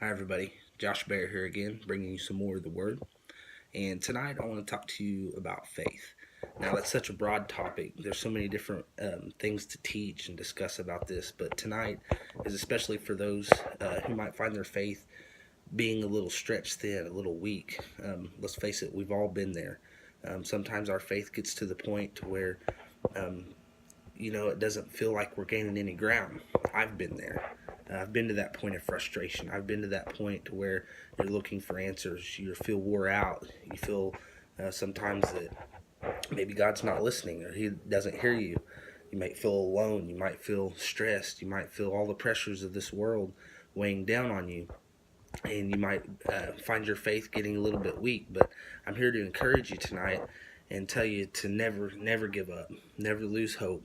Hi, everybody. Josh Bear here again, bringing you some more of the Word. And tonight I want to talk to you about faith. Now, that's such a broad topic. There's so many different things to teach and discuss about this, but tonight is especially for those who might find their faith being a little stretched thin, a little weak. Let's face it, we've all been there. Sometimes our faith gets to the point to where um, it doesn't feel like we're gaining any ground. I've been there. I've been to that point of frustration. I've been to that point to where you're looking for answers. You feel wore out. You feel sometimes that maybe God's not listening or He doesn't hear you. You might feel alone. You might feel stressed. You might feel all the pressures of this world weighing down on you. And you might find your faith getting a little bit weak. But I'm here to encourage you tonight and tell you to never give up, never lose hope,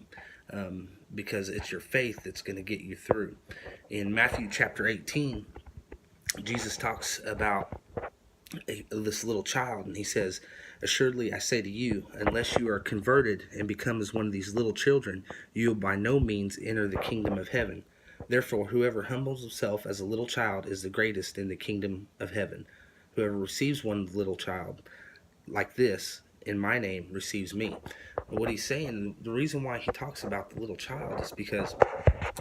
because it's your faith that's going to get you through. In Matthew chapter 18, Jesus talks about this little child, and he says, "Assuredly I say to you, unless you are converted and become as one of these little children, you will by no means enter the kingdom of heaven. Therefore, whoever humbles himself as a little child is the greatest in the kingdom of heaven. Whoever receives one little child like this in my name receives me." And what he's saying, the reason why he talks about the little child is because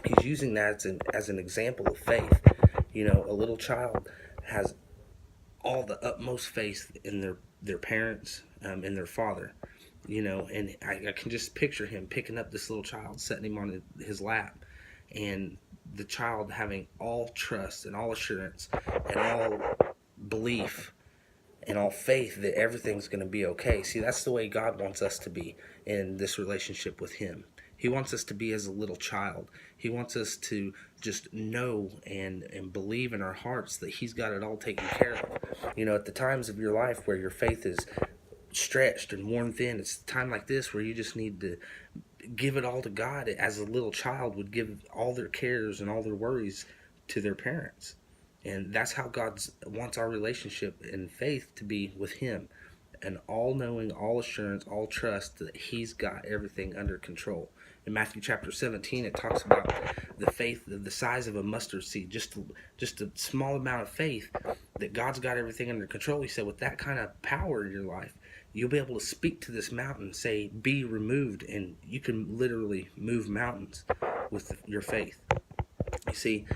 he's using that as an example of faith. A little child has all the utmost faith in their parents, and their father. And I can just picture him picking up this little child, setting him on his lap, and the child having all trust and all assurance and all belief and all faith that everything's going to be okay. See, that's the way God wants us to be in this relationship with Him. He wants us to be as a little child. He wants us to just know and believe in our hearts that He's got it all taken care of. At the times of your life where your faith is stretched and worn thin, it's a time like this where you just need to give it all to God, as a little child would give all their cares and all their worries to their parents. And that's how God wants our relationship in faith to be with Him. An all knowing, all assurance, all trust that He's got everything under control. In Matthew chapter 17, it talks about the faith the size of a mustard seed, just a small amount of faith that God's got everything under control. He said, with that kind of power in your life, you'll be able to speak to this mountain, say, be removed, and you can literally move mountains with your faith. You see,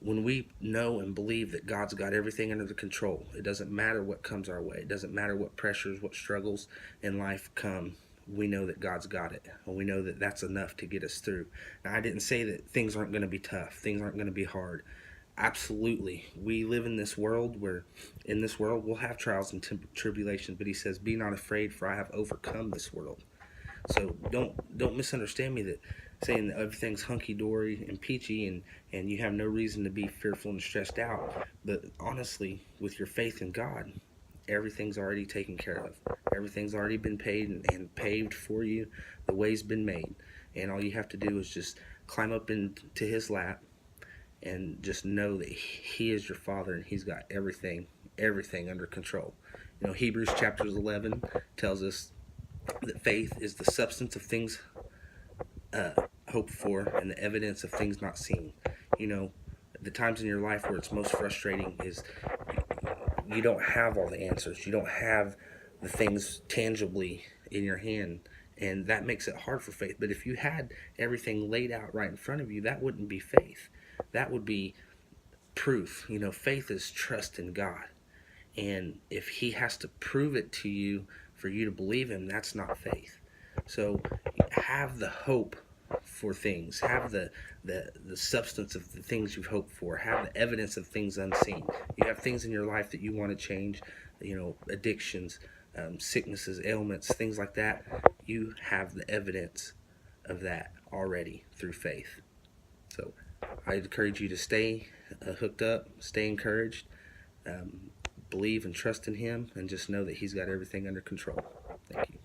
when we know and believe that God's got everything under the control, it doesn't matter what comes our way. It doesn't matter what pressures, what struggles in life come. We know that God's got it, and we know that that's enough to get us through. Now, I didn't say that things aren't going to be tough. Things aren't going to be hard. Absolutely. We live in this world where in this world we'll have trials and tribulations, but He says, be not afraid, for I have overcome this world. So don't misunderstand me that saying that everything's hunky dory and peachy and you have no reason to be fearful and stressed out. But honestly, with your faith in God, everything's already taken care of. Everything's already been paid and paved for you. The way's been made, and all you have to do is just climb up into His lap and just know that He is your Father and He's got everything under control. Hebrews chapters 11 tells us that faith is the substance of things uh, hoped for and the evidence of things not seen. The times in your life where it's most frustrating is you don't have all the answers. You don't have the things tangibly in your hand, and that makes it hard for faith. But if you had everything laid out right in front of you, that wouldn't be faith. That would be proof. Faith is trust in God. And if He has to prove it to you for you to believe Him, that's not faith. So have the hope for things. Have the substance of the things you've hoped for. Have the evidence of things unseen. You have things in your life that you want to change, addictions, sicknesses, ailments, things like that. You have the evidence of that already through faith. So I encourage you to stay hooked up, stay encouraged, believe and trust in Him, and just know that He's got everything under control. Thank you.